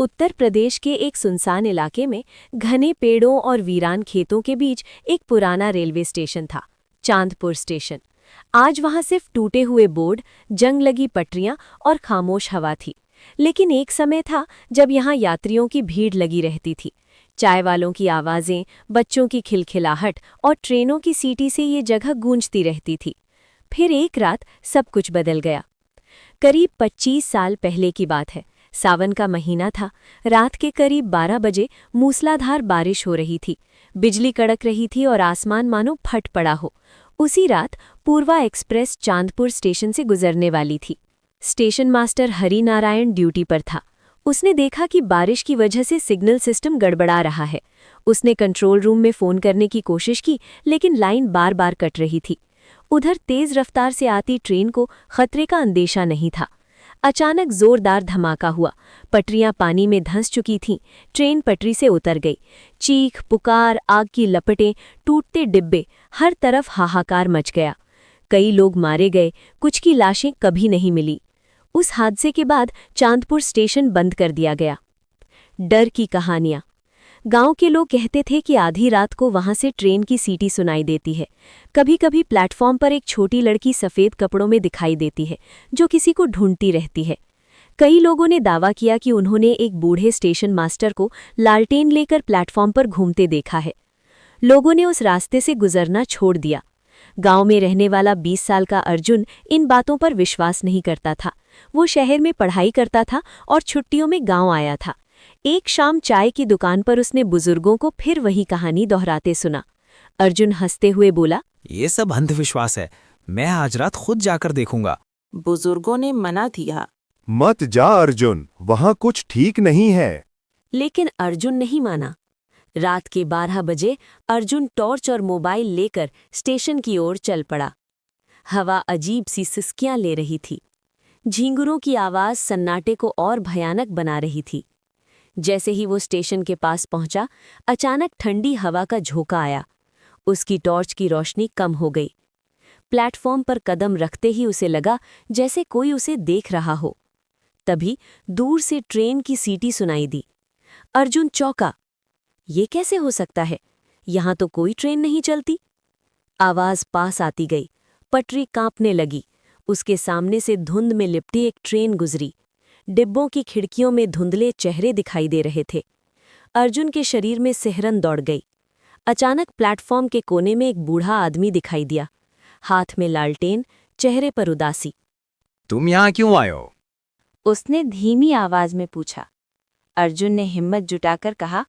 उत्तर प्रदेश के एक सुनसान इलाके में घने पेड़ों और वीरान खेतों के बीच एक पुराना रेलवे स्टेशन था, चांदपुर स्टेशन। आज वहां सिर्फ टूटे हुए बोर्ड, जंग लगी पटरियां और खामोश हवा थी। लेकिन एक समय था जब यहां यात्रियों की भीड़ लगी रहती थी। चाय वालों की आवाजें, बच्चों की खिलखिलाहट और ट्रेनों की सीटी से ये जगह गूंजती रहती थी। फिर एक रात सब कुछ बदल गया। करीब 25 साल पहले की बात है। सावन का महीना था। रात के करीब 12 बजे मूसलाधार बारिश हो रही थी। बिजली कड़क रही थी और आसमान मानो फट पड़ा हो। उसी रात पूर्वा एक्सप्रेस चांदपुर स्टेशन से गुजरने वाली थी। Station master Hari Narayan duty पर था। उसने देखा कि बारिश की वजह से सिग्नल सिस्टम गड़बड़ा रहा है। उसने कंट्रोल रूम में फ़ोन करने की कोशिश की, लेकिन लाइन बार बार कट रही थी। उधर तेज रफ्तार से आती ट्रेन को खतरे का अंदेशा नहीं था। अचानक जोरदार धमाका हुआ। पटरियां पानी में धंस चुकी थीं। ट्रेन पटरी से उतर गई। चीख, पुकार, आग की लपटें, टूटते डिब्बे, हर तरफ हाहाकार मच गया। कई लोग मारे गए, कुछ की लाशें कभी नहीं मिली। उस हादसे के बाद चांदपुर स्टेशन बंद कर दिया गया। डर की कहानियां। गांव के लोग कहते थे कि आधी रात को वहां से ट्रेन की सीटी सुनाई देती है। कभी कभी प्लेटफॉर्म पर एक छोटी लड़की सफ़ेद कपड़ों में दिखाई देती है, जो किसी को ढूंढती रहती है। कई लोगों ने दावा किया कि उन्होंने एक बूढ़े स्टेशन मास्टर को लालटेन लेकर प्लेटफॉर्म पर घूमते देखा है। लोगों ने उस रास्ते से गुजरना छोड़ दिया। गांव में रहने वाला 20 साल का अर्जुन इन बातों पर विश्वास नहीं करता था। वो शहर में पढ़ाई करता था और छुट्टियों में गांव आया था। एक शाम चाय की दुकान पर उसने बुजुर्गों को फिर वही कहानी दोहराते सुना। अर्जुन हंसते हुए बोला, ये सब अंधविश्वास है, मैं आज रात खुद जाकर देखूंगा। बुजुर्गों ने मना किया। मत जा अर्जुन, वहां कुछ ठीक नहीं है। लेकिन अर्जुन नहीं माना। रात के 12 बजे अर्जुन टॉर्च और मोबाइल लेकर स्टेशन की ओर चल पड़ा। हवा अजीब सी सिसकियां ले रही थी। झींगुरों की आवाज सन्नाटे को और भयानक बना रही थी। जैसे ही वो स्टेशन के पास पहुंचा, अचानक ठंडी हवा का झोंका आया। उसकी टॉर्च की रोशनी कम हो गई। प्लेटफॉर्म पर कदम रखते ही उसे लगा जैसे कोई उसे देख रहा हो। तभी दूर से ट्रेन की सीटी सुनाई दी। अर्जुन चौंका। ये कैसे हो सकता है? यहां तो कोई ट्रेन नहीं चलती। आवाज पास आती गई। पटरी कांपने लगी। उसके सामने से धुंध में लिपटी एक ट्रेन गुजरी। डिब्बों की खिड़कियों में धुंधले चेहरे दिखाई दे रहे थे। अर्जुन के शरीर में सिहरन दौड़ गई। अचानक प्लेटफॉर्म के कोने में एक बूढ़ा आदमी दिखाई दिया, हाथ में लालटेन, चेहरे पर उदासी। तुम यहाँ क्यों आए हो? उसने धीमी आवाज में पूछा। अर्जुन ने हिम्मत जुटाकर कहा,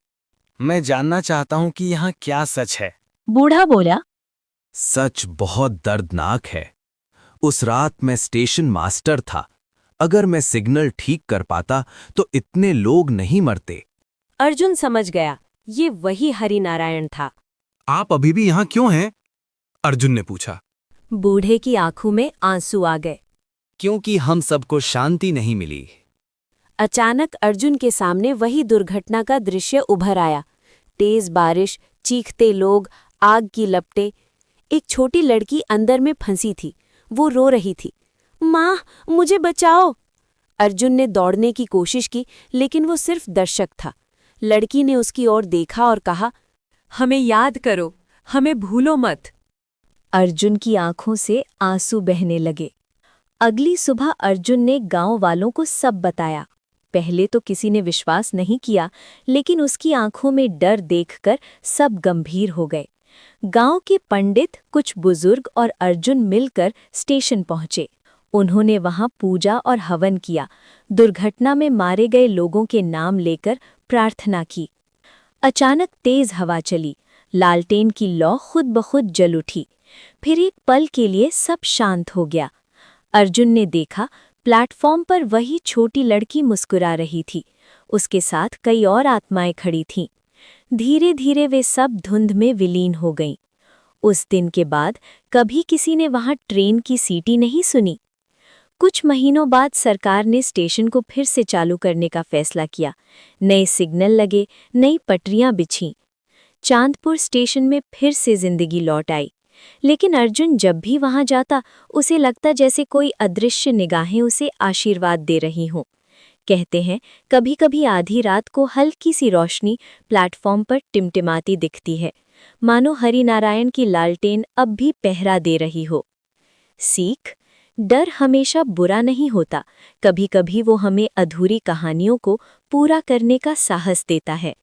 मैं जानना चाहता हूँ कि यहाँ क्या सच है। बूढ़ा बोला, सच बहुत दर्दनाक है। उस रात मैं स्टेशन मास्टर था। अगर मैं सिग्नल ठीक कर पाता तो इतने लोग नहीं मरते। अर्जुन समझ गया, ये वही हरि नारायण था। आप अभी भी यहाँ क्यों हैं? अर्जुन ने पूछा। बूढ़े की आंखों में आंसू आ गए। क्योंकि हम सबको शांति नहीं मिली। अचानक अर्जुन के सामने वही दुर्घटना का दृश्य उभर आया। तेज बारिश, चीखते लोग, आग की लपटें। एक छोटी लड़की अंदर में फंसी थी। वो रो रही थी, माँ, मुझे बचाओ। अर्जुन ने दौड़ने की कोशिश की, लेकिन वो सिर्फ दर्शक था। लड़की ने उसकी ओर देखा और कहा, हमें याद करो, हमें भूलो मत। अर्जुन की आंखों से आंसू बहने लगे। अगली सुबह अर्जुन ने गांव वालों को सब बताया। पहले तो किसी ने विश्वास नहीं किया, लेकिन उसकी आंखों में डर देखकर सब गंभीर हो गए। गांव के पंडित, कुछ बुजुर्ग और अर्जुन मिलकर स्टेशन पहुंचे। उन्होंने वहां पूजा और हवन किया। दुर्घटना में मारे गए लोगों के नाम लेकर प्रार्थना की। अचानक तेज हवा चली। लालटेन की लौ खुद ब खुद जल उठी। फिर एक पल के लिए सब शांत हो गया। अर्जुन ने देखा, प्लेटफॉर्म पर वही छोटी लड़की मुस्कुरा रही थी। उसके साथ कई और आत्माएं खड़ी थीं। धीरे धीरे वे सब धुंध में विलीन हो गईं। उस दिन के बाद कभी किसी ने वहां ट्रेन की सीटी नहीं सुनी। कुछ महीनों बाद सरकार ने स्टेशन को फिर से चालू करने का फैसला किया। नए सिग्नल लगे, नई पटरियां बिछीं। चांदपुर स्टेशन में फिर से जिंदगी लौट आई। लेकिन अर्जुन जब भी वहां जाता, उसे लगता जैसे कोई अदृश्य निगाहें उसे आशीर्वाद दे रही हों। कहते हैं कभी कभी आधी रात को हल्की सी रोशनी प्लेटफॉर्म पर टिमटिमाती दिखती है, मानो हरिनारायण की लालटेन अब भी पहरा दे रही हो। सीख, डर हमेशा बुरा नहीं होता, कभी कभी वो हमें अधूरी कहानियों को पूरा करने का साहस देता है।